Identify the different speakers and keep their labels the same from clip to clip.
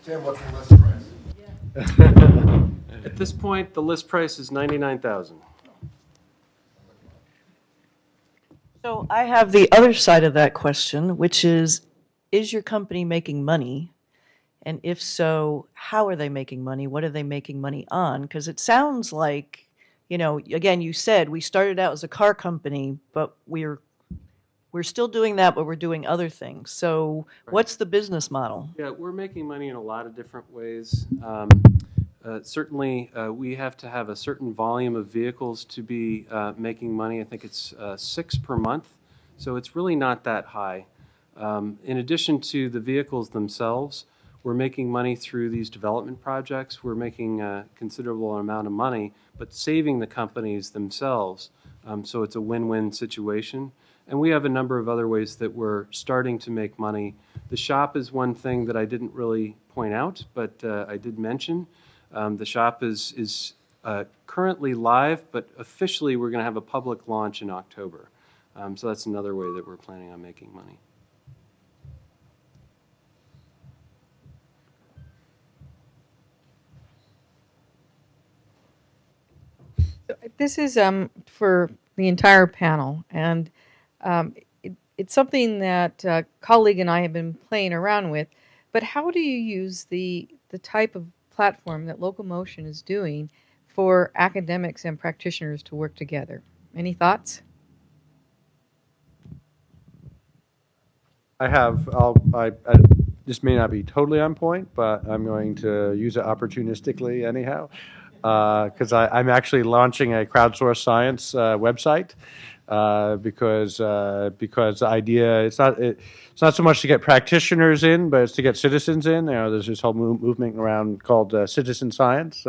Speaker 1: Tim, what's the list price?
Speaker 2: At this point, the list price is $99,000.
Speaker 3: So I have the other side of that question, which is your company making money? And if so, how are they making money? What are they making money on? Because it sounds like, again, you said we started out as a car company, but we're still doing that, but we're doing other things. So what's the business model?
Speaker 2: Yeah, we're making money in a lot of different ways. Certainly, we have to have a certain volume of vehicles to be making money. I think it's 6 per month, so it's really not that high. In addition to the vehicles themselves, we're making money through these development projects. We're making a considerable amount of money, but saving the companies themselves, so it's a win-win situation. And we have a number of other ways that we're starting to make money. The shop is one thing that I didn't really point out, but I did mention. The shop is currently live, but officially we're going to have a public launch in October. So that's another way that we're planning on making money.
Speaker 4: This is for the entire panel, and it's something that a colleague and I have been playing around with. But how do you use the type of platform that Locomotion is doing for academics and practitioners to work together? Any thoughts?
Speaker 5: This may not be totally on point, but I'm going to use it opportunistically anyhow, because I'm actually launching a crowdsourced science website, because the idea it's not so much to get practitioners in, but it's to get citizens in. There's this whole movement around called citizen science,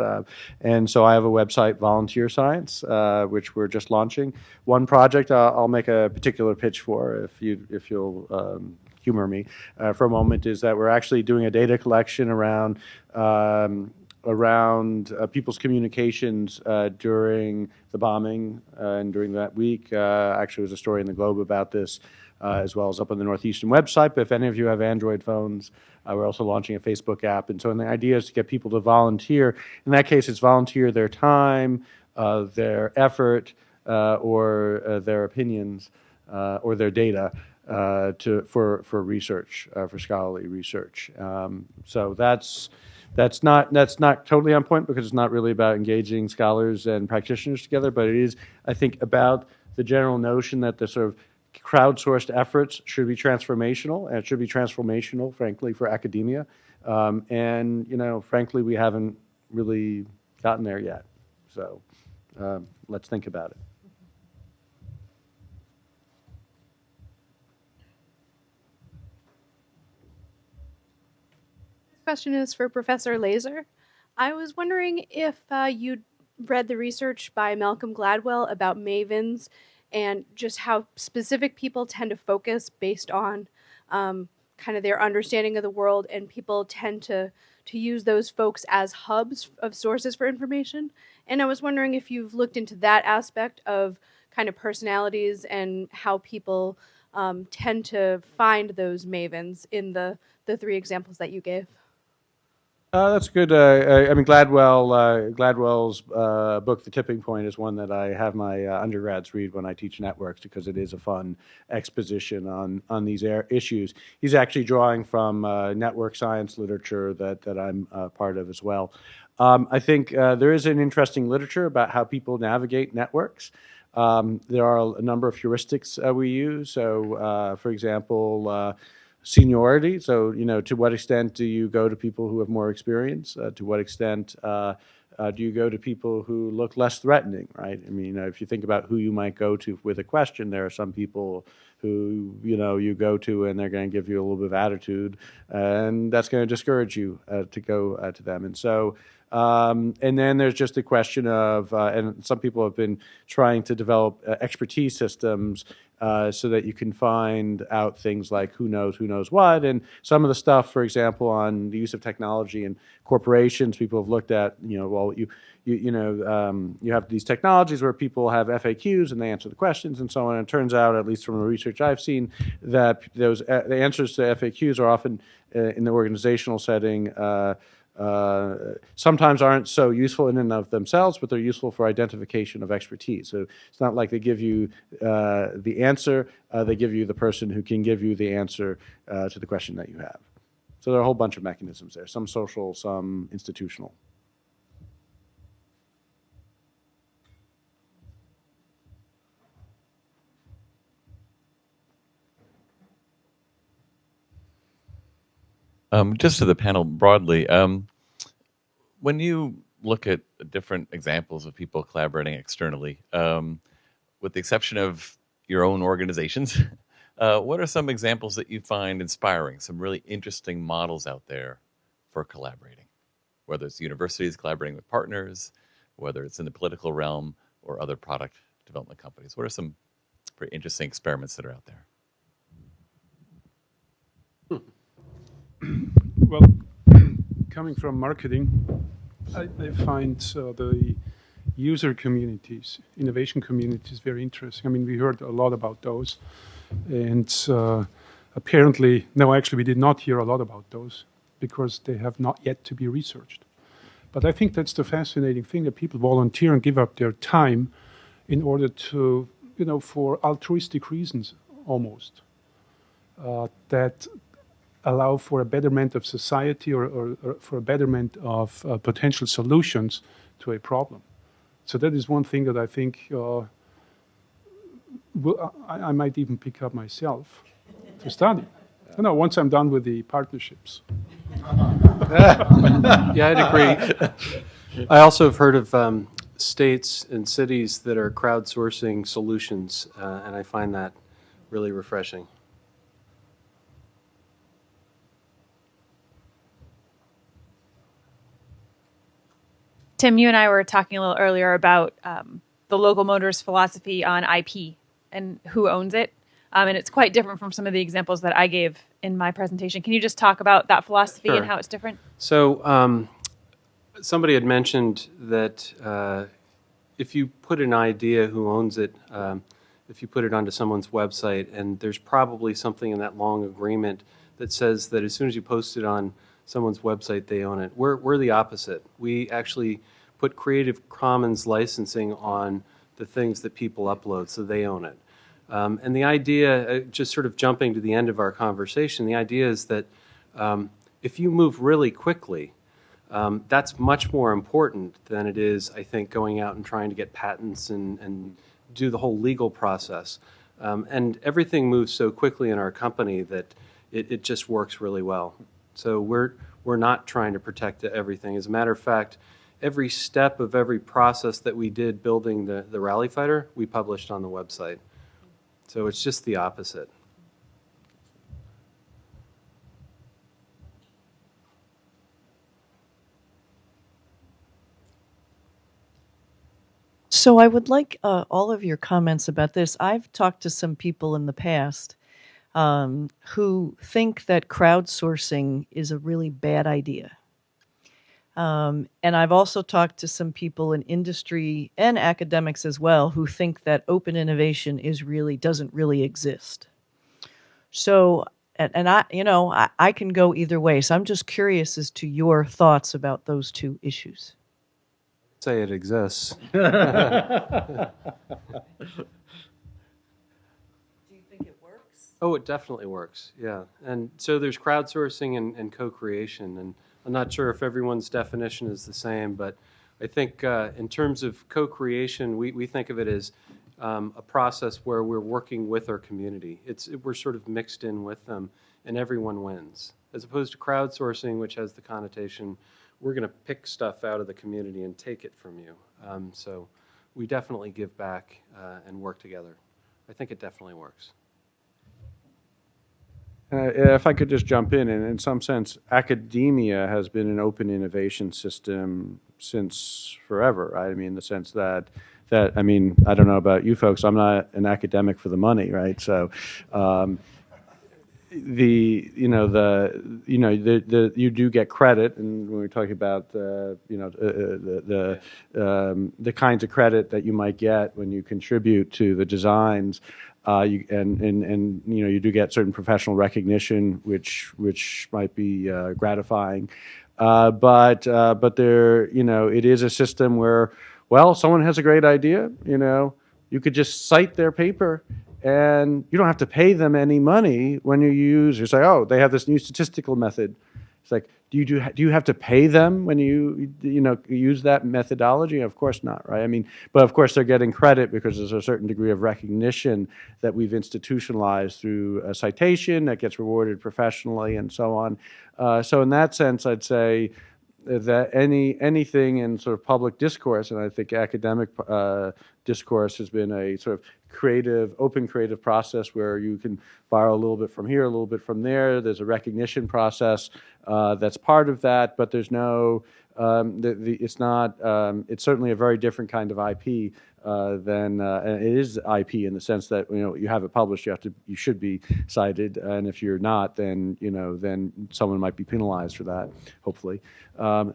Speaker 5: and so I have a website, Volunteer Science, which we're just launching. One project I'll make a particular pitch for, if you'll humor me for a moment, is that we're actually doing a data collection around people's communications during the bombing and during that week. Actually, there's a story in the Globe about this, as well as up on the Northeastern website. But if any of you have Android phones, we're also launching a Facebook app. And so the idea is to get people to volunteer. In that case, it's volunteer their time, their effort, or their opinions, or their data for research, for scholarly research. So that's not totally on point, because it's not really about engaging scholars and practitioners together, but it is, I think, about the general notion that the sort of crowdsourced efforts should be transformational, and it should be transformational, frankly, for academia. And frankly, we haven't really gotten there yet. So let's think about it.
Speaker 6: Question is for Professor Laser. I was wondering if you'd read the research by Malcolm Gladwell about mavens and just how specific people tend to focus based on kind of their understanding of the world, and people tend to use those folks as hubs of sources for information. And I was wondering if you've looked into that aspect of kind of personalities and how people tend to find those mavens in the 3 examples that you gave.
Speaker 5: That's good. I mean, Gladwell's book, The Tipping Point, is one that I have my undergrads read when I teach networks, because it is a fun exposition on these issues. He's actually drawing from network science literature that I'm part of as well. I think there is an interesting literature about how people navigate networks. There are a number of heuristics we use. So, for example, seniority. So, to what extent do you go to people who have more experience? To what extent do you go to people who look less threatening, right? I mean, if you think about who you might go to with a question, there are some people who, you go to and they're going to give you a little bit of attitude, and that's going to discourage you to go to them. And so, and then there's just a question of, and some people have been trying to develop expertise systems so that you can find out things like who knows what. And some of the stuff, for example, on the use of technology in corporations, people have looked at, well, you have these technologies where people have FAQs and they answer the questions and so on. And it turns out, at least from the research I've seen, that the answers to FAQs are often in the organizational setting sometimes aren't so useful in and of themselves, but they're useful for identification of expertise. So it's not like they give you the answer, they give you the person who can give you the answer to the question that you have. So there are a whole bunch of mechanisms there, some social, some institutional.
Speaker 7: Just to the panel broadly, when you look at different examples of people collaborating externally, with the exception of your own organizations, what are some examples that you find inspiring, some really interesting models out there for collaborating? Whether it's universities collaborating with partners, whether it's in the political realm or other product development companies. What are some pretty interesting experiments that are out there?
Speaker 8: Well, coming from marketing, I find the user communities, innovation communities, very interesting. I mean, we heard a lot about those. And apparently, no, actually, we did not hear a lot about those because they have not yet to be researched. But I think that's the fascinating thing, that people volunteer and give up their time in order to, for altruistic reasons almost, that allow for a betterment of society or for a betterment of potential solutions to a problem. So that is one thing that I think I might even pick up myself to study. Once I'm done with the partnerships.
Speaker 2: Yeah, I'd agree. I also have heard of states and cities that are crowdsourcing solutions, and I find that really refreshing.
Speaker 9: Tim, you and I were talking a little earlier about the Local Motors philosophy on IP and who owns it. And it's quite different from some of the examples that I gave in my presentation. Can you just talk about that philosophy
Speaker 2: Sure.
Speaker 9: and how it's different?
Speaker 2: So somebody had mentioned that if you put an idea, who owns it, if you put it onto someone's website, and there's probably something in that long agreement that says that as soon as you post it on someone's website, they own it. We're the opposite. We actually put Creative Commons licensing on the things that people upload, so they own it. And the idea, just sort of jumping to the end of our conversation, the idea is that if you move really quickly, that's much more important than it is, I think, going out and trying to get patents and do the whole legal process. And everything moves so quickly in our company that it just works really well. So we're not trying to protect everything. As a matter of fact, every step of every process that we did building the Rally Fighter, we published on the website. So it's just the opposite.
Speaker 3: So I would like all of your comments about this. I've talked to some people in the past who think that crowdsourcing is a really bad idea. And I've also talked to some people in industry and academics as well who think that open innovation doesn't really exist. So, and I can go either way. So I'm just curious as to your thoughts about those two issues.
Speaker 2: Say it exists. Oh, it definitely works, yeah. And so there's crowdsourcing and co-creation, and I'm not sure if everyone's definition is the same, but I think in terms of co-creation, we think of it as a process where we're working with our community. We're sort of mixed in with them, and everyone wins. As opposed to crowdsourcing, which has the connotation, we're going to pick stuff out of the community and take it from you. So we definitely give back and work together. I think it definitely works.
Speaker 5: If I could just jump in some sense, academia has been an open innovation system since forever, right? I mean, in the sense that I mean, I don't know about you folks, I'm not an academic for the money, right? So, you do get credit, and when we're talking about the kinds of credit that you might get when you contribute to the designs. and you know, you do get certain professional recognition, which might be gratifying. But there, you know, it is a system where, well, someone has a great idea, you know, you could just cite their paper and you don't have to pay them any money when you say, oh, they have this new statistical method. It's like, do you have to pay them when you know, use that methodology? Of course not, right? I mean, but of course they're getting credit because there's a certain degree of recognition that we've institutionalized through a citation that gets rewarded professionally and so on. So in that sense, I'd say that anything in sort of public discourse, and I think academic discourse has been a sort of creative, open creative process where you can borrow a little bit from here, a little bit from there. There's a recognition process that's part of that, but there's no, it's not, it's certainly a very different kind of IP than, it is IP in the sense that, you know, you have it published, you should be cited, and if you're not, then, you know, then someone might be penalized for that, hopefully. So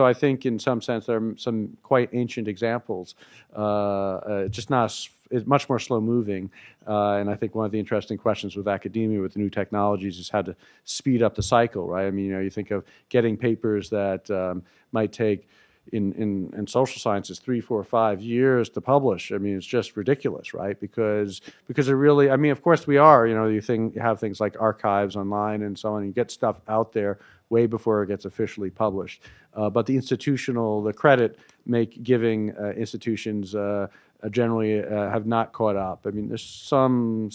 Speaker 5: I think in some sense there are some quite ancient examples, just not it's much more slow moving. And I think one of the interesting questions with academia, with the new technologies, is how to speed up the cycle, right? I mean, you know, you think of getting papers that might take in social sciences 3, 4, 5 years to publish. I mean, it's just ridiculous, right? Because it really, I mean, of course we are, you know, you have things like archives online and so on, you get stuff out there way before it gets officially published. But the credit giving institutions generally have not caught up. I mean, there's some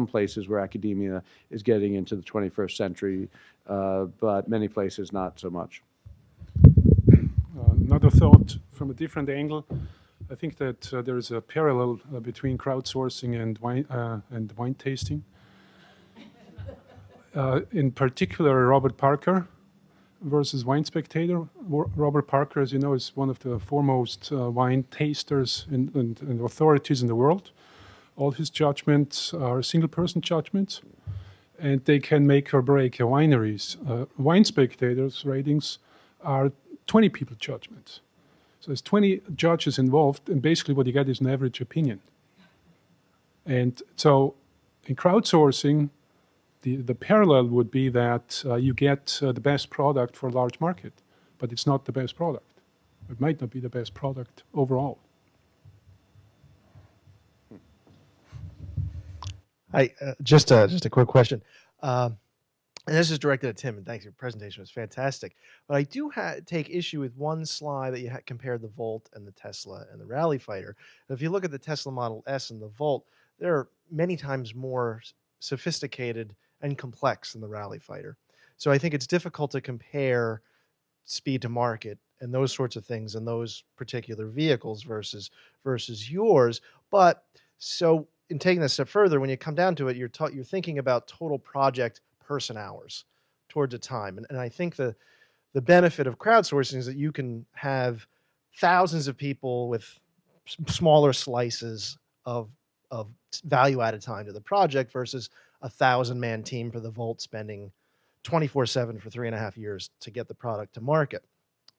Speaker 5: places where academia is getting into the 21st century, but many places not so much.
Speaker 8: Another thought from a different angle. I think that there is a parallel between crowdsourcing and wine tasting. In particular, Robert Parker versus Wine Spectator. Robert Parker, as you know, is one of the foremost wine tasters and authorities in the world. All his judgments are single-person judgments, and they can make or break a wineries. Wine Spectator's ratings are 20 people judgments. So there's 20 judges involved, and basically what you get is an average opinion. And so in crowdsourcing, the parallel would be that you get the best product for a large market, but it's not the best product. It might not be the best product overall.
Speaker 10: Just a quick question. And this is directed at Tim, and thanks. Your presentation was fantastic. But I do take issue with one slide that you compared the Volt and the Tesla and the Rally Fighter. If you look at the Tesla Model S and the Volt, they're many times more sophisticated and complex than the Rally Fighter. So I think it's difficult to compare speed to market and those sorts of things in those particular vehicles versus yours. But so in taking this a step further, when you come down to it, you're thinking about total project person hours towards a time. And I think the benefit of crowdsourcing is that you can have thousands of people with smaller slices of value added time to the project versus a 1,000-man team for the Volt spending 24/7 for 3.5 years to get the product to market.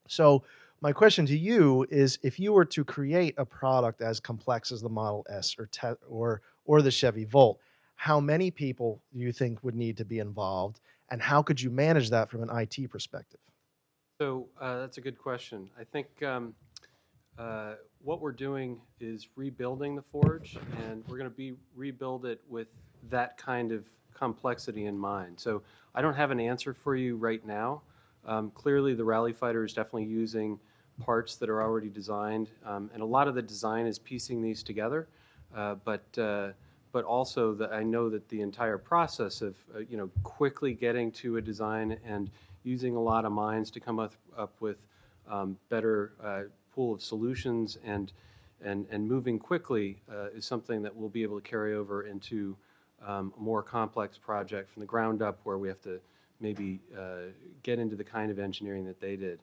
Speaker 10: So my question to you is, if you were to create a product as complex as the Model S or the Chevy Volt, how many people do you think would need to be involved, and how could you manage that from an IT perspective?
Speaker 2: So that's a good question. I think what we're doing is rebuilding the Forge, and we're going to rebuild it with that kind of complexity in mind. So I don't have an answer for you right now. Clearly, the Rally Fighter is definitely using parts that are already designed, and a lot of the design is piecing these together. But also that I know that the entire process of quickly getting to a design and using a lot of minds to come up with better pool of solutions and moving quickly is something that we'll be able to carry over into a more complex project from the ground up, where we have to maybe get into the kind of engineering that they did.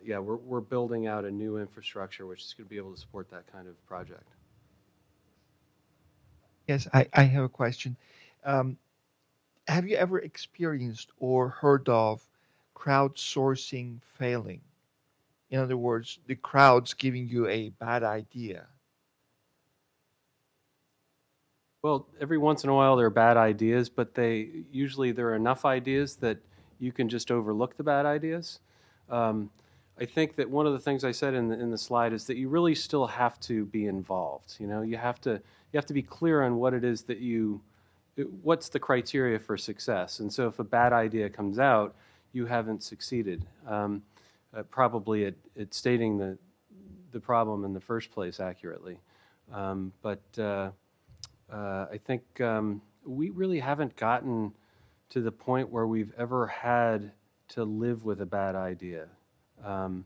Speaker 2: Yeah, we're building out a new infrastructure which is going to be able to support that kind of project.
Speaker 11: Yes, I have a question. Have you ever experienced or heard of crowdsourcing failing? In other words, the crowd's giving you a bad idea.
Speaker 2: Well, every once in a while there are bad ideas, but usually there are enough ideas that you can just overlook the bad ideas. I think that one of the things I said in the slide is that you really still have to be involved. You know, you have to be clear on what it is that what's the criteria for success. And so if a bad idea comes out, you haven't succeeded. Probably at stating the problem in the first place accurately. I think we really haven't gotten to the point where we've ever had to live with a bad idea. And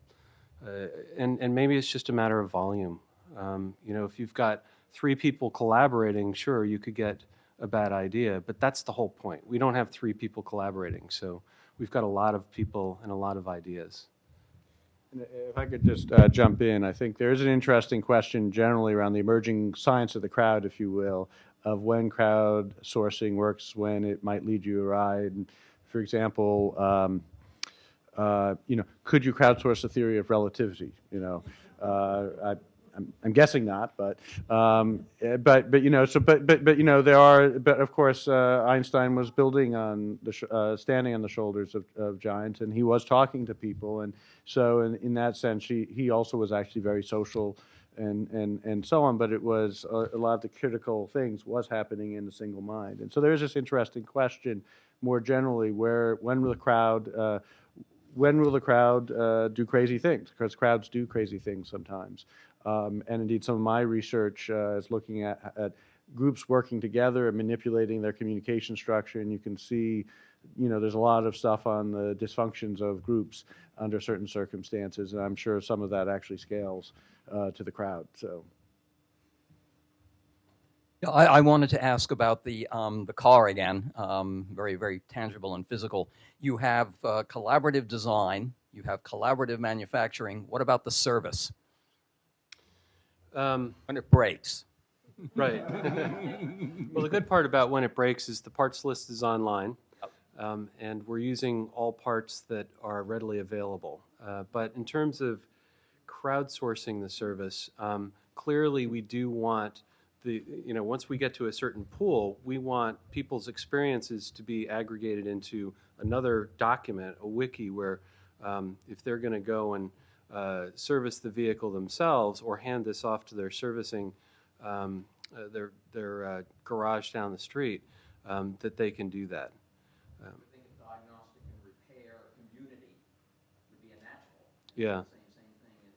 Speaker 2: maybe it's just a matter of volume. You know, if you've got 3 people collaborating, sure, you could get a bad idea, but that's the whole point. We don't have 3 people collaborating, so we've got a lot of people and a lot of ideas.
Speaker 5: And if I could just jump in, I think there is an interesting question generally around the emerging science of the crowd, if you will, of when crowdsourcing works, when it might lead you awry. And for example, you know, could you crowdsource the theory of relativity? You know, I'm guessing not, but you know, but you know, but of course, Einstein was building on standing on the shoulders of giants, and he was talking to people, and so in that sense, he also was actually very social, and so on. But it was a lot of the critical things was happening in a single mind, and so there's this interesting question, more generally, when will the crowd do crazy things? Because crowds do crazy things sometimes. And indeed, some of my research is looking at groups working together and manipulating their communication structure. And you can see, you know, there's a lot of stuff on the dysfunctions of groups under certain circumstances. And I'm sure some of that actually scales to the crowd. So.
Speaker 12: I wanted to ask about the car again, very, very tangible and physical. You have collaborative design, you have collaborative manufacturing. What about the service? When it breaks.
Speaker 2: Right. Well, the good part about when it breaks is the parts list is online, and we're using all parts that are readily available. But in terms of crowdsourcing the service, clearly we do want you know, once we get to a certain pool, we want people's experiences to be aggregated into another document, a wiki, where if they're going to go and service the vehicle themselves or hand this off to their servicing, their garage down the street, that they can do that.
Speaker 12: I think a diagnostic and repair community would be a natural.
Speaker 2: Yeah.
Speaker 12: Same thing.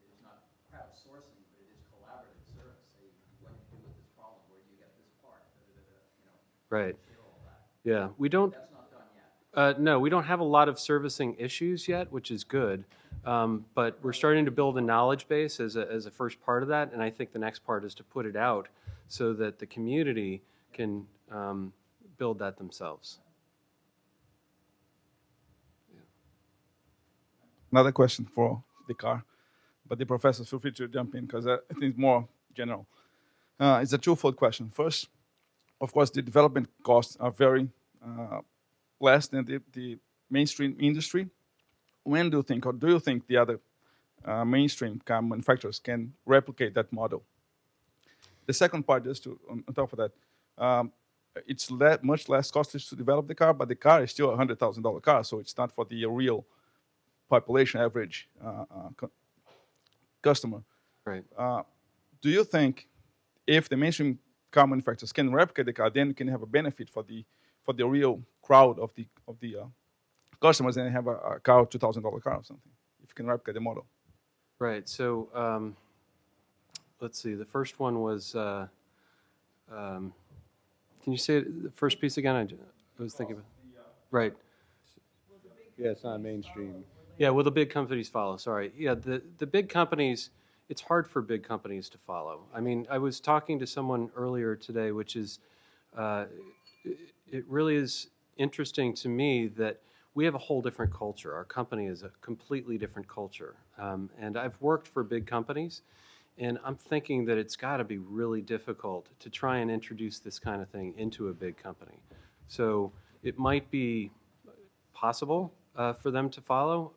Speaker 12: It's not crowdsourcing, but it is collaborative service. Say, what do you do with this problem? Where do you get this part? You know.
Speaker 2: Right. Yeah. We don't.
Speaker 12: That's not done yet.
Speaker 2: No, we don't have a lot of servicing issues yet, which is good. But we're starting to build a knowledge base as a first part of that, and I think the next part is to put it out so that the community can build that themselves.
Speaker 13: Yeah. Another question for the car, but the professors feel free to jump in because I think it's more general. It's a twofold question. First, of course, the development costs are very less than the mainstream industry. When do you think, or do you think the other mainstream car manufacturers can replicate that model? The second part, just on top of that, it's much less costly to develop the car, but the car is still a $100,000 car, so it's not for the real population average customer.
Speaker 2: Right.
Speaker 13: Do you think if the mainstream car manufacturers can replicate the car, then you can have a benefit for the real crowd of the customers and have a car, $2,000 car or something, if you can replicate the model?
Speaker 2: Right. So let's see. The first one was. Can you say the first piece again? I was thinking about. Right.
Speaker 5: Yeah, it's not mainstream.
Speaker 2: Yeah. Will the big companies follow? Sorry. Yeah. The big companies. It's hard for big companies to follow. I mean, I was talking to someone earlier today, which is, it really is interesting to me that we have a whole different culture. Our company is a completely different culture. And I've worked for big companies, and I'm thinking that it's got to be really difficult to try and introduce this kind of thing into a big company. So it might be possible for them to follow.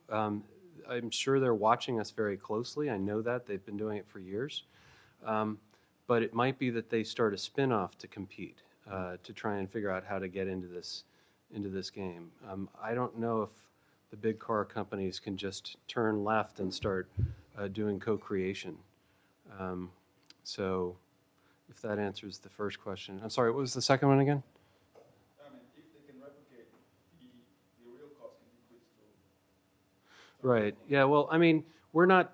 Speaker 2: I'm sure they're watching us very closely. I know that. They've been doing it for years. But it might be that they start a spin-off to compete, to try and figure out how to get into this game. I don't know if the big car companies can just turn left and start doing co-creation. So if that answers the first question. I'm sorry, what was the second one again?
Speaker 13: I mean, if they can replicate, the real cost can decrease to.
Speaker 2: Right. Yeah, well, I mean, we're not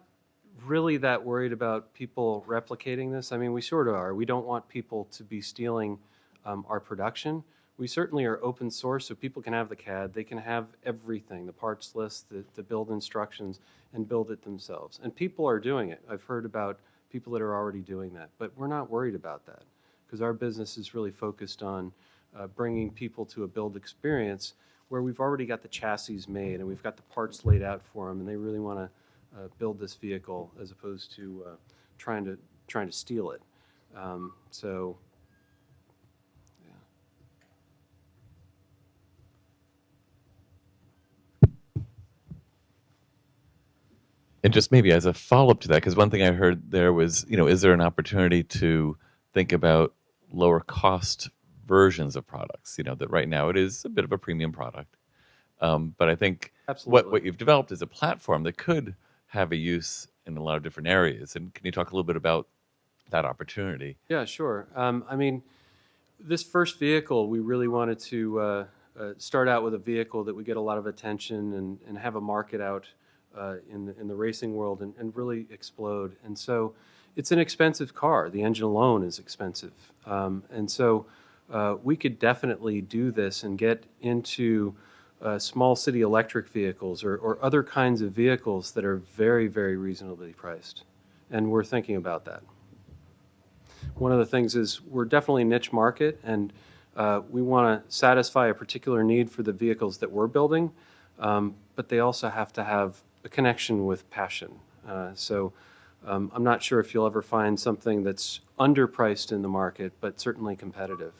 Speaker 2: really that worried about people replicating this. I mean, we sort of are. We don't want people to be stealing our production. We certainly are open source, so people can have the CAD. They can have everything, the parts list, the build instructions, and build it themselves. And people are doing it. I've heard about people that are already doing that. But we're not worried about that because our business is really focused on bringing people to a build experience where we've already got the chassis made and we've got the parts laid out for them, and they really want to build this vehicle as opposed to trying to steal it. So, yeah.
Speaker 7: And just maybe as a follow-up to that, because one thing I heard there was, is there an opportunity to think about lower cost versions of products? That right now it is a bit of a premium product. But I think what you've developed is a platform that could have a use in a lot of different areas. And can you talk a little bit about that opportunity?
Speaker 2: Yeah, sure. I mean, this first vehicle, we really wanted to start out with a vehicle that would get a lot of attention and have a market out in the racing world and really explode. And so it's an expensive car. The engine alone is expensive. And so we could definitely do this and get into small city electric vehicles or other kinds of vehicles that are very, very reasonably priced. And we're thinking about that. One of the things is we're definitely a niche market, and we want to satisfy a particular need for the vehicles that we're building, but they also have to have a connection with passion. So I'm not sure if you'll ever find something that's underpriced in the market, but certainly competitive.